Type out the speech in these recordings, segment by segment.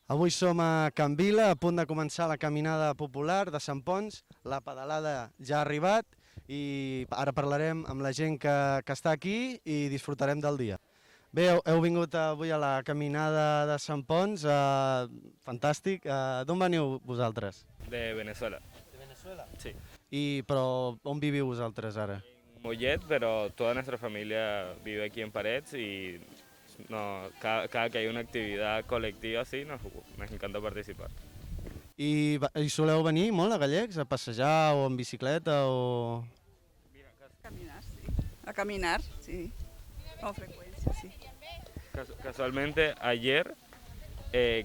Avui som a Can Vila, a punt de començar la caminada popular de Sant Ponç. La pedalada ja ha arribat i ara parlarem amb la gent que està aquí i disfrutarem del dia. Bé, heu vingut avui a la caminada de Sant Ponç, fantàstic. D'on veniu vosaltres? De Venezuela. De Venezuela? Sí. Però on viviu vosaltres ara? Mollet, pero toda nuestra familia vive aquí en Parets y cada que hay una actividad colectiva así, nos encanta participar. I soleu venir molt a Gallecs, a passejar o en bicicleta o...? Caminar, sí. A caminar, sí. Con frecuencia, sí. Casualmente ayer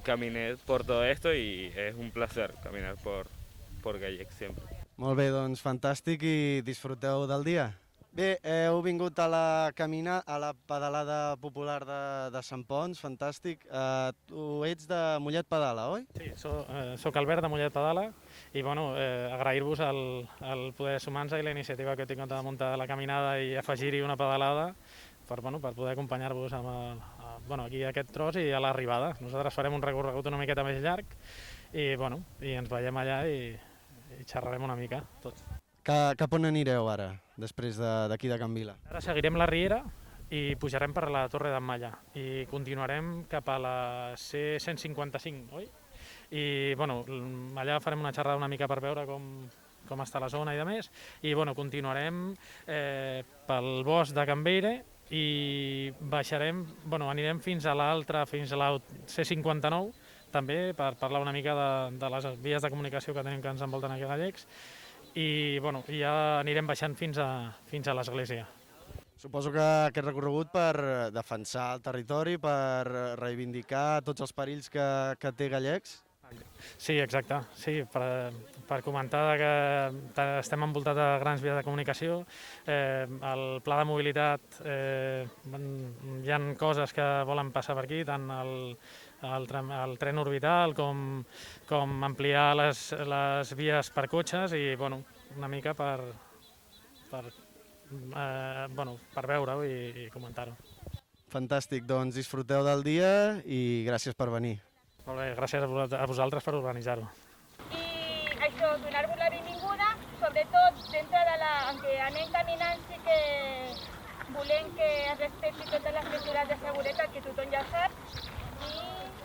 caminé por todo esto y es un placer caminar por Gallecs siempre. Molt bé, doncs fantàstic i disfruteu del dia. Bé, heu vingut a la pedalada popular de Sant Ponç, fantàstic. Tu ets de Mollet Pedala, oi? Sí, soc Albert de Mollet Pedala i bueno, agrair-vos el poder sumar-nos i la iniciativa que heu tingut de muntar la caminada i afegir-hi una pedalada per poder acompanyar-vos aquí a aquest tros i a l'arribada. Nosaltres farem un recorregut una miqueta més llarg i ens veiem allà i xerrarem una mica tots. Cap on anireu ara, després d'aquí de Can Vila? Ara seguirem la Riera i pujarem per la Torre d'en Malla i continuarem cap a la C155, oi? I allà farem una xerrada una mica per veure com està la zona i de més i continuarem pel bosc de Can Beire i baixarem, anirem fins a la C59 també per parlar una mica de les vies de comunicació que tenim que ens envolten aquí a Gallecs i ja anirem baixant fins a l'església. Suposo que aquest recorregut per defensar el territori, per reivindicar tots els perills que té Gallecs? Sí, exacte. Sí, per comentar que estem envoltats de grans vies de comunicació. El pla de mobilitat, hi ha coses que volen passar per aquí, tant el tren orbital com ampliar les vies per cotxes i una mica per veure-ho i comentar-ho. Fantàstic, doncs disfruteu del dia i gràcies per venir. Molt bé, gràcies a vosaltres per organitzar-ho. I això, donar-vos la benvinguda, sobretot dintre en què anem caminant sí que volem que es respecti totes les mesures de seguretat que tothom ja sap i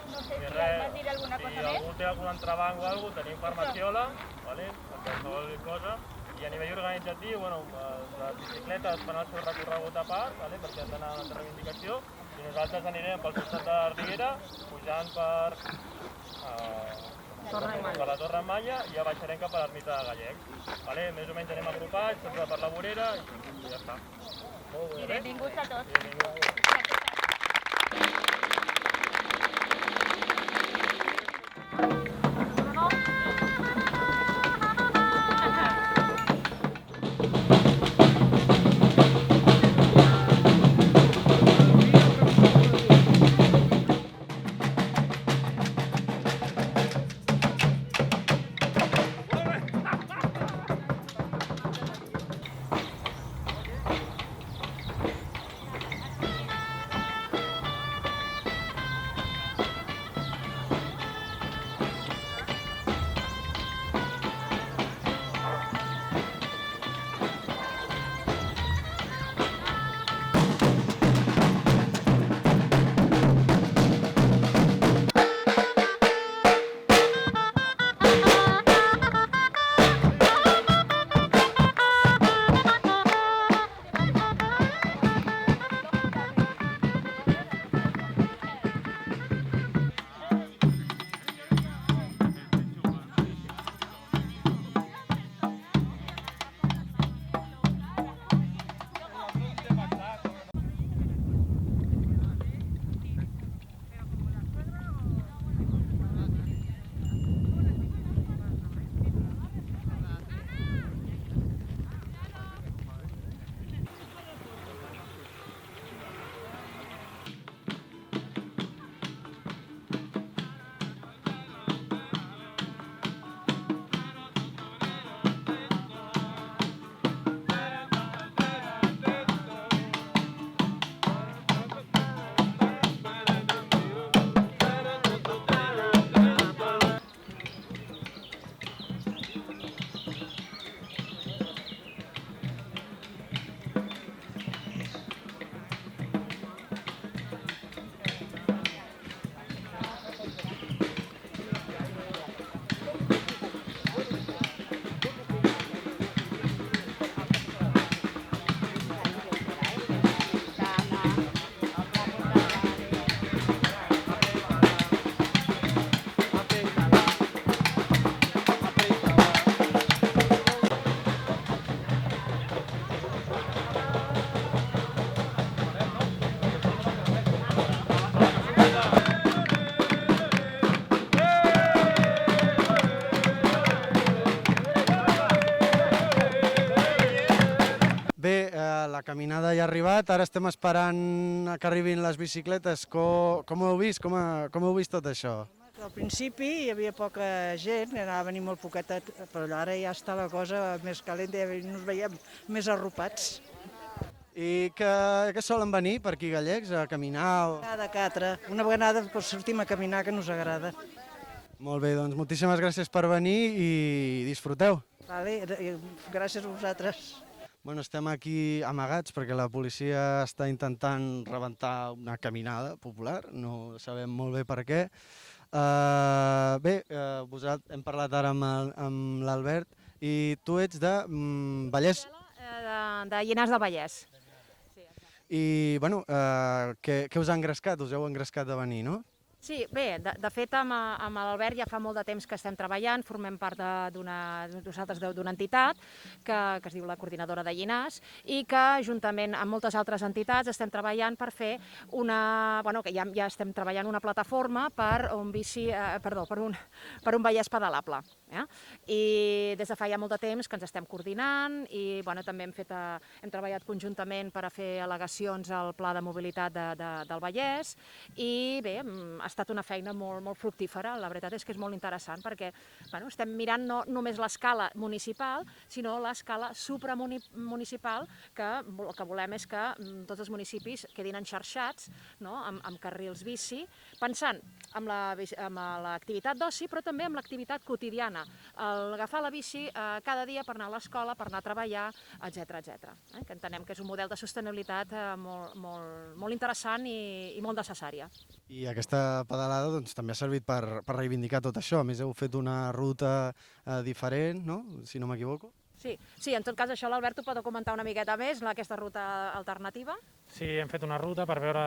no sé si vas dir alguna cosa més. Si algú té algun entrebanc o alguna cosa, tenim farmaciola, per qualsevol cosa, i a nivell organitzatiu, les bicicletes fan el seu recorregut a part, perquè han d'anar a una reivindicació, i nosaltres anirem pel costat de la Riera, pujant per la Torre Malla i ja baixarem cap a l'ermita de Gallecs. Més o menys anem agrupats, sempre per la vorera i ja està. I benvinguts a tots. caminada ja ha arribat, ara estem esperant que arribin les bicicletes. Com ho heu vist? Com heu vist tot això? Al principi hi havia poca gent, anava a venir molt poquetet, però ara ja està la cosa més calenta i ens veiem més arropats. I que solen venir per aquí gallecs a caminar? Cada catra, una vegada sortim a caminar que nos agrada. Molt bé, doncs moltíssimes gràcies per venir i disfruteu. Vale, gràcies a vosaltres. Bueno, estem aquí amagats perquè la policia està intentant rebentar una caminada popular, no sabem molt bé per què. Hem parlat ara amb l'Albert i tu ets de Vallès. De Llinars del Vallès. I, bueno, què us ha engrescat? Us heu engrescat de venir, no? Sí, bé, de fet amb l'Albert ja fa molt de temps que estem treballant, formem part nosaltres d'una entitat que es diu la Coordinadora de Llinars i que juntament amb moltes altres entitats estem treballant per fer que ja estem treballant una plataforma per un Vallès pedalable. I des de fa ja molt de temps que ens estem coordinant i també hem treballat conjuntament per a fer al·legacions al Pla de Mobilitat del Vallès i bé, ha estat una feina molt fructífera. La veritat és que és molt interessant perquè estem mirant no només l'escala municipal, sinó l'escala supramunicipal, que el que volem és que tots els municipis quedin enxarxats amb carrils bici, pensant en l'activitat d'oci, però també en l'activitat quotidiana. Agafar la bici cada dia per anar a l'escola, per anar a treballar, etc. Que entenem que és un model de sostenibilitat molt interessant i molt necessària. I aquesta pedalada també ha servit per reivindicar tot això. A més, heu fet una ruta diferent, no? Si no m'equivoco. Sí, en tot cas això l'Albert ho pot comentar una miqueta més, aquesta ruta alternativa. Sí, hem fet una ruta per veure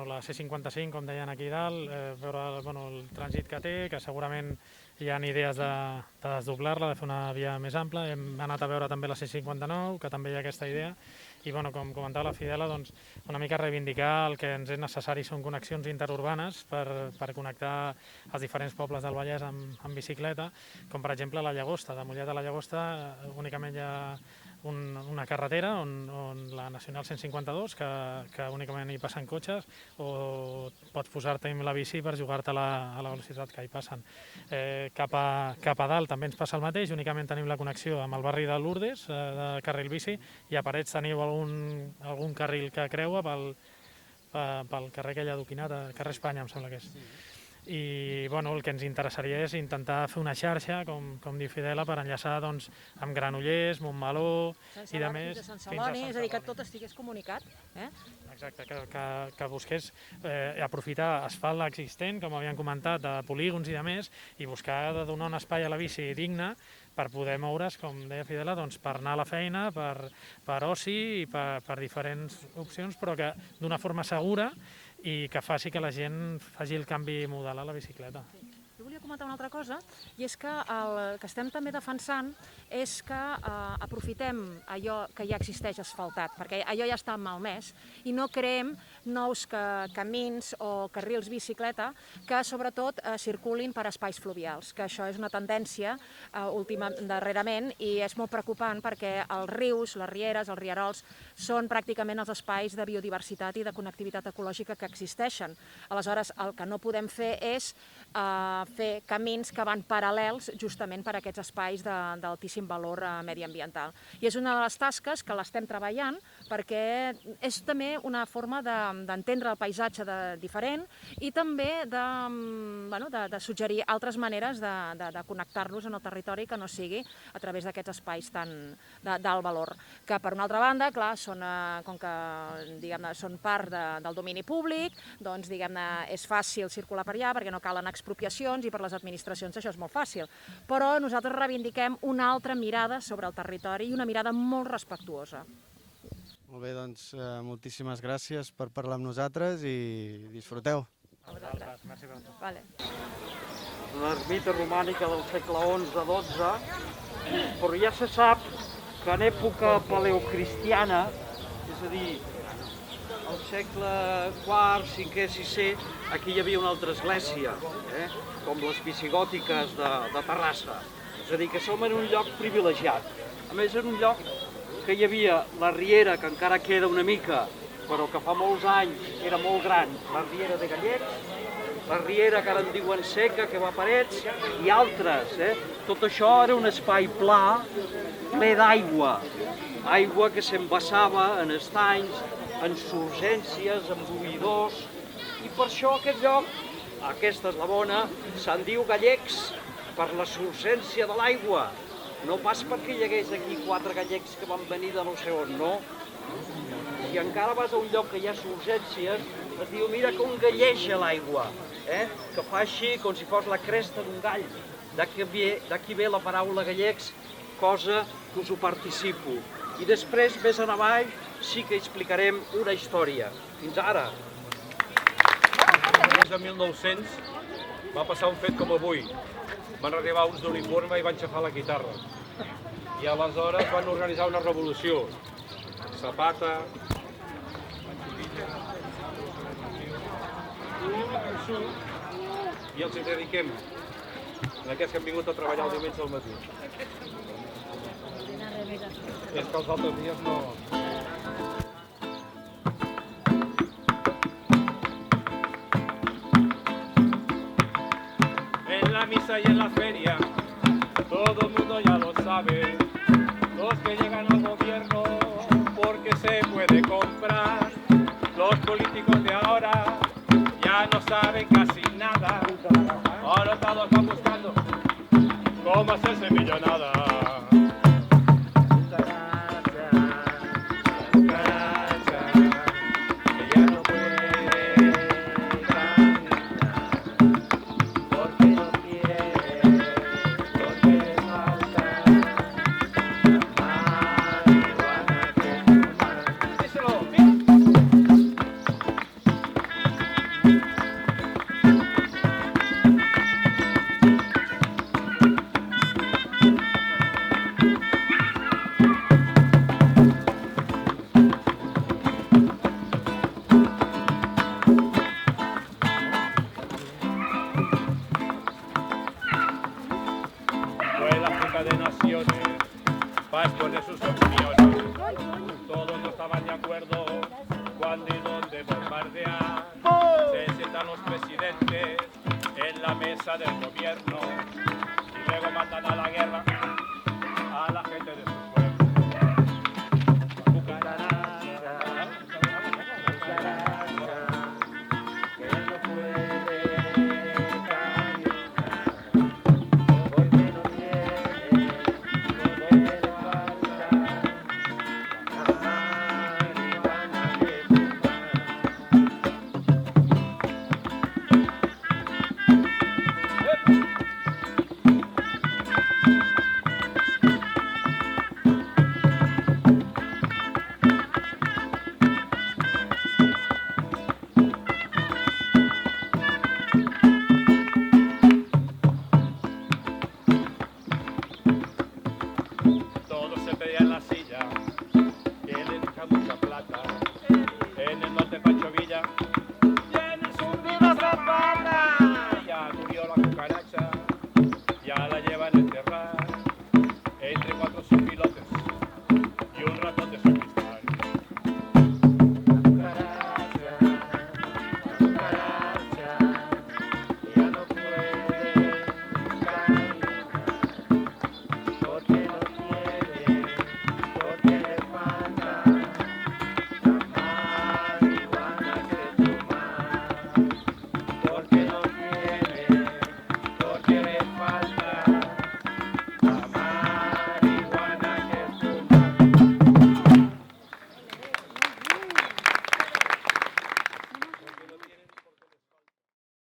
la C55, com deien aquí dalt, veure el trànsit que té, que segurament hi ha idees de desdoblar-la, de fer una via més ampla. Hem anat a veure també la C59, que també hi ha aquesta idea. I com comentava la Fidela, una mica reivindicar el que ens és necessari són connexions interurbanes per connectar els diferents pobles del Vallès amb bicicleta, com per exemple la Llagosta. De Mollet a la Llagosta únicament hi ha una carretera, on la Nacional 152, que únicament hi passen cotxes, o pots posar-te amb la bici per jugar-te-la a la velocitat que hi passen. Cap a dalt també ens passa el mateix, únicament tenim la connexió amb el barri de Lourdes, de carril bici, i a Parets teniu algun carril que creua pel carrer aquell adoquinat, carrer Espanya, em sembla que és. I el que ens interessaria és intentar fer una xarxa, com diu Fidela, per enllaçar amb Granollers, Montmeló i de més. Fins a Sant Celoni, és a dir, que tot estigués comunicat. Exacte, que busqués aprofitar asfalt existent, com havíem comentat, de polígons i de més, i buscar de donar un espai a la bici digne per poder moure's, com deia Fidela, per anar a la feina, per oci i per diferents opcions, però que d'una forma segura i que faci que la gent faci el canvi modal a la bicicleta. Jo volia comentar una altra cosa, i és que el que estem també defensant és que aprofitem allò que ja existeix asfaltat, perquè allò ja està malmès, i no creem nous camins o carrils bicicleta que sobretot circulin per espais fluvials, que això és una tendència darrerament i és molt preocupant perquè els rius, les rieres, els rierols són pràcticament els espais de biodiversitat i de connectivitat ecològica que existeixen. Aleshores, el que no podem fer és fer camins que van paral·lels justament per a aquests espais d'altíssim valor mediambiental. I és una de les tasques que l'estem treballant perquè és també una forma d'entendre el paisatge diferent i també de suggerir altres maneres de connectar-nos en el territori que no sigui a través d'aquests espais tan d'alt valor. Que per una altra banda, clar, com que són part del domini públic, doncs és fàcil circular per allà perquè no calen expropiacions i per les administracions això és molt fàcil. Però nosaltres reivindiquem una altra mirada sobre el territori i una mirada molt respectuosa. Molt bé, doncs moltíssimes gràcies per parlar amb nosaltres i disfruteu. A vosaltres, merci per tot. Vale. Una ermita romànica del segle XI-XII, però ja se sap que en època paleocristiana, és a dir, al segle IV, V, VI, aquí hi havia una altra església, com les visigòtiques de Terrassa. És a dir, que som en un lloc privilegiat. A més, en un lloc que hi havia la riera, que encara queda una mica, però que fa molts anys era molt gran, la riera de Gallecs, la riera que ara en diuen Seca, que va a Parets, i altres. Tot això era un espai pla, ple d'aigua, aigua que s'embassava en estanys, en surgències, en buidors, i per això aquest lloc, aquesta és la bona, se'n diu Gallecs per la surgència de l'aigua, no pas perquè hi hagués aquí 4 gallecs que van venir de no sé on, no. Si encara vas a un lloc que hi ha surgències, es diu, mira com galleja l'aigua, que fa així com si fos la cresta d'un gall. D'aquí ve la paraula gallecs, cosa que us ho participo. I després, més en avall, sí que explicarem una història. Fins ara. Des de 1900 va passar un fet com avui. Van arribar uns d'uniforme i van xafar la guitarra. I aleshores van organitzar una revolució. Zapata, i els hi dediquem a aquests que han vingut a treballar el diumenge al matí. És que els altres dies no... En la misa y en la feria, todo el mundo ya lo sabe. Los que llegan al gobierno porque se puede comprar. Los políticos de ahora ya no saben casi nada. Ahora todos van buscando cómo hacerse millonada. De naciones para exponer sus opiniones. Todos no estaban de acuerdo cuándo y dónde bombardear. Se sientan los presidentes en la mesa del gobierno